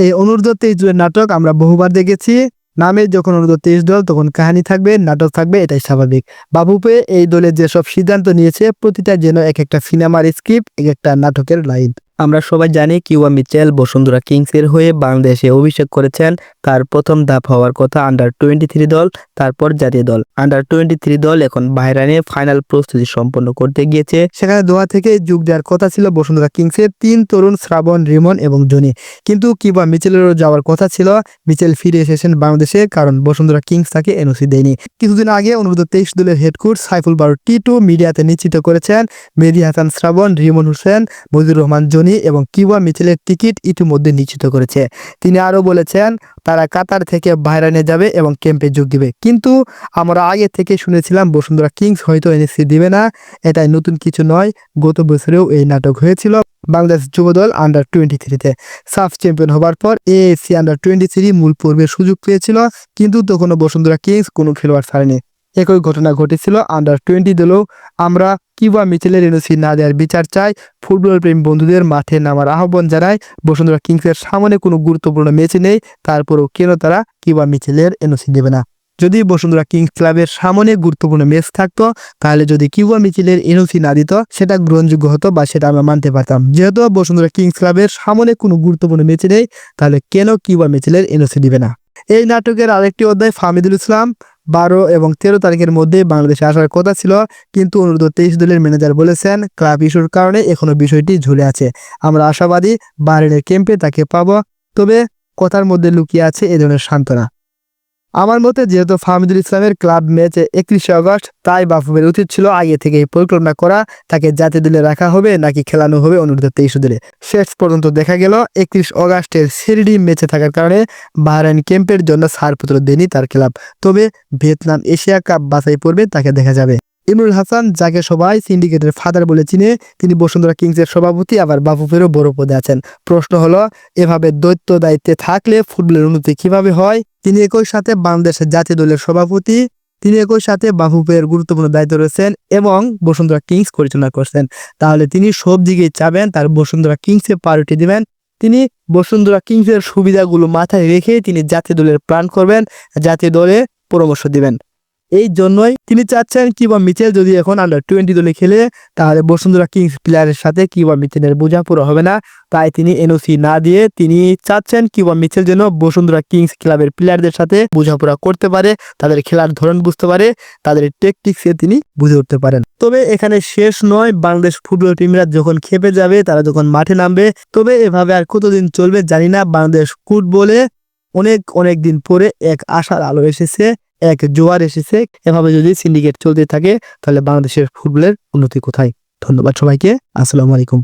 এই অনূর্ধ্ব-23 দলের নাটক আমরা বহুবার দেখেছি। নামে যখন অনূর্ধ্ব-23 দল তখন কাহিনী থাকবে, নাটক থাকবে, এটাই স্বাভাবিক। বাফুফে এই দলের যেসব সিদ্ধান্ত নিয়েছে প্রতিটা যেন এক একটা সিনেমার স্ক্রিপ্ট, এক একটা নাটকের লাইন। আমরা সবাই জানি কিউবা মিচেল বসুন্ধরা কিংসের হয়ে বাংলাদেশে অভিষেক করেছেন। তার প্রথম ধাপ হওয়ার কথা আন্ডার-23 দল, তারপর জাতীয় দল। আন্ডার-23 দল এখন বাহরাইনে ফাইনাল প্রস্তুতি সম্পন্ন করতে গিয়েছে। সেখানে দোহা থেকে যোগ দেওয়ার কথা ছিল বসুন্ধরা কিংসের 3 তরুণ শ্রাবণ, রিমন এবং জনি। কিন্তু কিউবা মিচেলেরও যাওয়ার কথা ছিল। মিচেল ফিরে এসেছেন বাংলাদেশে, কারণ বসুন্ধরা কিংস তাকে এনওসি দেয়নি। কিছুদিন আগে অনূর্ধ্ব-23 দলের হেড কোচ সাইফুল বারো টিটু মিডিয়াতে নিশ্চিত করেছেন মেহেদী হাসান শ্রাবণ, রিমন হোসেন, মজিদুর রহমান জনি এবং কিউবা মিচেলের টিকিট ইতিমধ্যে নিশ্চিত করেছে। তিনি আরও বলেছেন তারা কাতার থেকে বাহরাইনে যাবে এবং ক্যাম্পে যোগ দিবে। কিন্তু আমরা আগে থেকে শুনেছিলাম বসুন্ধরা কিংস হয়তো এনওসি দিবে না। এটাই নতুন কিছু নয়, গত বছরেও এই নাটক হয়েছিল বাংলাদেশ যুবদল আন্ডার-23-তে। সাফ চ্যাম্পিয়ন হবার পর এএফসি আন্ডার-23 মূল পর্বের সুযোগ পেয়েছিল, কিন্তু তখনও বসুন্ধরা কিংস কোনো খেলোয়াড় ছাড়েনি। একই ঘটনা ঘটেছিল আন্ডার-20 দলেও। আমরা কিউবা মিচেলের এনওসি না দেওয়ার বিচার চাই। ফুটবল প্রেমী বন্ধুদের মাঠে নামার আহ্বান জানায়। বসুন্ধরা কিংসের সামনে কোনো গুরুত্বপূর্ণ ম্যাচ নেই, তারপরেও কেন তারা কিউবা মিচেলের এনওসি দেবে না? যদি বসুন্ধরা কিংস ক্লাবের সামনে গুরুত্বপূর্ণ ম্যাচ থাকতো, তাহলে যদি কিউবা মিচেলের এনওসি না দিত সেটা গ্রহণযোগ্য হতো বা সেটা আমরা মানতে পারতাম। যেহেতু বসুন্ধরা কিংস ক্লাবের সামনে কোনো গুরুত্বপূর্ণ ম্যাচ নেই, তাহলে কেন কিউবা মিচেলের এনওসি দিবে না? এই নাটকের আরেকটি অধ্যায় ফাহমিদুল ইসলাম 12 এবং 13 তারিখের মধ্যে বাংলাদেশে আসার কথা ছিল, কিন্তু অনূর্ধ্ব-23 দলের ম্যানেজার বলেছেন ক্লাব ইস্যুর কারণে এখনো বিষয়টি ঝুলে আছে। আমরা আশাবাদী বাহরাইনের ক্যাম্পে তাকে পাবো, তবে কথার মধ্যে লুকিয়ে আছে এ ধরনের সান্ত্বনা। আমার মতে যেহেতু ফাহমিদুল ইসলামের ক্লাব ম্যাচে 31শে আগস্ট, তাই বাফুফের উচিত ছিল আগে থেকে পরিকল্পনা করা তাকে জাতীয় দলে রাখা হবে নাকি খেলানো হবে অনূর্ধ্ব-23 দলে। শেষ পর্যন্ত দেখা গেল 31 আগস্টের সিরিডি ম্যাচে থাকার কারণে বাহরাইন ক্যাম্পের জন্য ছাড়পত্র দেয়নি তার ক্লাব। তবে ভিয়েতনাম এশিয়া কাপ বাছাই পর্বে তাকে দেখা যাবে। ইমরুল হাসান, যাকে সবাই সিন্ডিকেটের ফাদার বলে চিনে, তিনি বসুন্ধরা কিংসের সভাপতি, আবার বাফুফেরও বড় পদে আছেন। প্রশ্ন হলো, এভাবে দৈত্য দায়িত্বে থাকলে ফুটবলের উন্নতি কিভাবে হয়? তিনি একই সাথে বাংলাদেশের জাতীয় দলের সভাপতি, তিনি একই সাথে বাফুফের গুরুত্বপূর্ণ দায়িত্ব রয়েছেন এবং বসুন্ধরা কিংস পরিচালনা করছেন। তাহলে তিনি সব দিকেই চাবেন তার বসুন্ধরা কিংসে প্রায়োরিটি দিবেন। তিনি বসুন্ধরা কিংসের সুবিধাগুলো মাথায় রেখে তিনি জাতীয় দলের প্ল্যান করবেন, জাতীয় দলে পরামর্শ দিবেন। এই জন্যই তিনি চাচ্ছেন কিউবা মিচেল যদি এখন আন্ডার-20 দলে খেলে, তাহলে বসুন্ধরা কিংস প্লেয়ারের সাথে কিউবা মিচেলের বোঝাপড়া হবে না। তাই তিনি এনওসি না দিয়ে তিনি চাচ্ছেন কিউবা মিচেল যেন বসুন্ধরা কিংস ক্লাবের প্লেয়ারদের সাথে বোঝাপড়া করতে পারে, তাদের খেলার ধরন বুঝতে পারে, তাদের টেকটিক্সে তিনি বুঝে উঠতে পারেন। তবে এখানে শেষ নয়, বাংলাদেশ ফুটবল টিমরা যখন খেপে যাবে, তারা যখন মাঠে নামবে, তবে এভাবে আর কতদিন চলবে জানি না। বাংলাদেশ ফুটবলে অনেক দিন পরে এক আশার আলো এসেছে, এক জোয়ার এসেছে। এভাবে যদি সিন্ডিকেট চলতে থাকে তাহলে বাংলাদেশের ফুটবলের উন্নতি কোথায়? ধন্যবাদ সবাইকে। আসসালামু আলাইকুম।